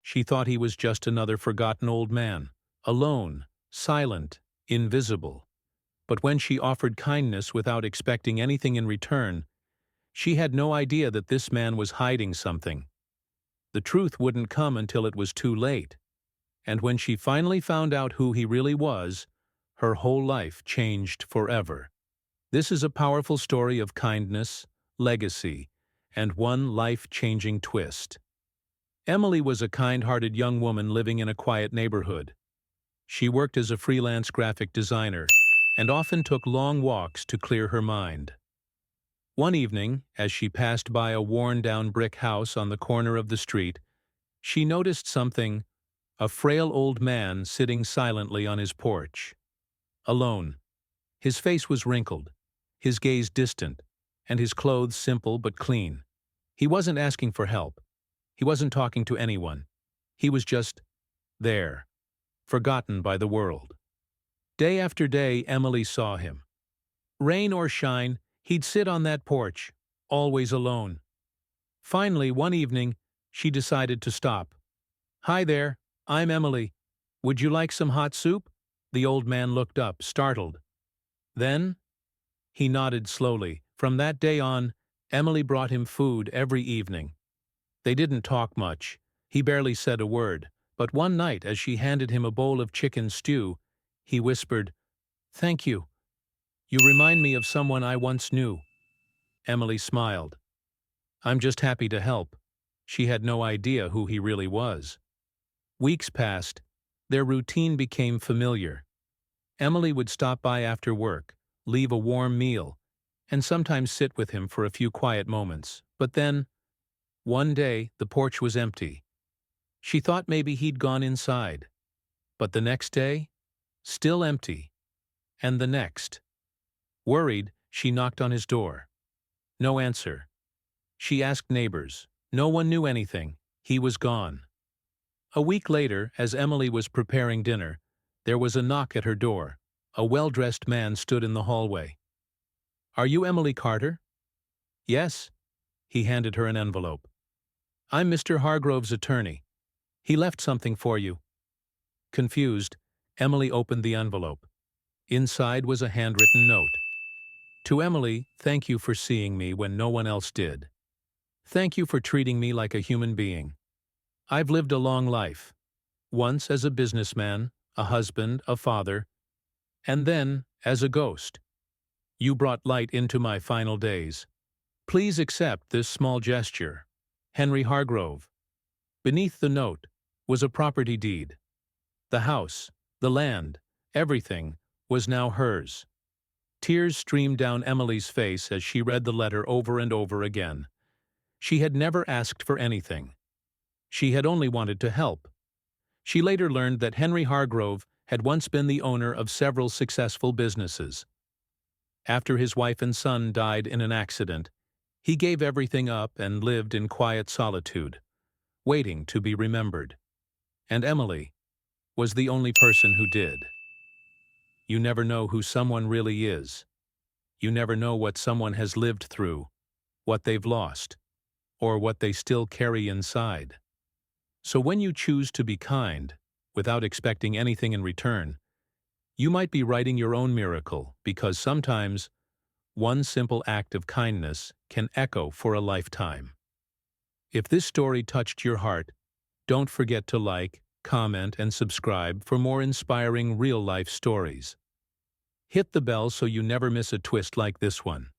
She thought he was just another forgotten old man, alone, silent, invisible. But when she offered kindness without expecting anything in return, she had no idea that this man was hiding something. The truth wouldn't come until it was too late. And when she finally found out who he really was, her whole life changed forever. This is a powerful story of kindness, legacy, and one life-changing twist. Emily was a kind-hearted young woman living in a quiet neighborhood. She worked as a freelance graphic designer and often took long walks to clear her mind. One evening, as she passed by a worn-down brick house on the corner of the street, she noticed something: a frail old man sitting silently on his porch. Alone. His face was wrinkled, his gaze distant, and his clothes simple but clean. He wasn't asking for help. He wasn't talking to anyone. He was just there, forgotten by the world. Day after day, Emily saw him. Rain or shine, he'd sit on that porch, always alone. Finally, one evening, she decided to stop. "Hi there, I'm Emily. Would you like some hot soup?" The old man looked up, startled. Then, he nodded slowly. From that day on, Emily brought him food every evening. They didn't talk much. He barely said a word. But one night, as she handed him a bowl of chicken stew, he whispered, "Thank you. You remind me of someone I once knew." Emily smiled. "I'm just happy to help." She had no idea who he really was. Weeks passed. Their routine became familiar. Emily would stop by after work, leave a warm meal, and sometimes sit with him for a few quiet moments. But then, one day, the porch was empty. She thought maybe he'd gone inside. But the next day, still empty. And the next. Worried, she knocked on his door. No answer. She asked neighbors. No one knew anything. He was gone. A week later, as Emily was preparing dinner, there was a knock at her door. A well-dressed man stood in the hallway. "Are you Emily Carter?" "Yes." He handed her an envelope. "I'm Mr. Hargrove's attorney. He left something for you." Confused, Emily opened the envelope. Inside was a handwritten note. "To Emily, thank you for seeing me when no one else did. Thank you for treating me like a human being. I've lived a long life. Once as a businessman, a husband, a father, and then as a ghost. You brought light into my final days. Please accept this small gesture. Henry Hargrove." Beneath the note was a property deed. The house, the land, everything was now hers. Tears streamed down Emily's face as she read the letter over and over again. She had never asked for anything. She had only wanted to help. She later learned that Henry Hargrove had once been the owner of several successful businesses. After his wife and son died in an accident, he gave everything up and lived in quiet solitude, waiting to be remembered. And Emily was the only person who did. You never know who someone really is. You never know what someone has lived through, what they've lost, or what they still carry inside. So when you choose to be kind, without expecting anything in return, you might be writing your own miracle, because sometimes one simple act of kindness can echo for a lifetime. If this story touched your heart, don't forget to like, comment, and subscribe for more inspiring real-life stories. Hit the bell so you never miss a twist like this one.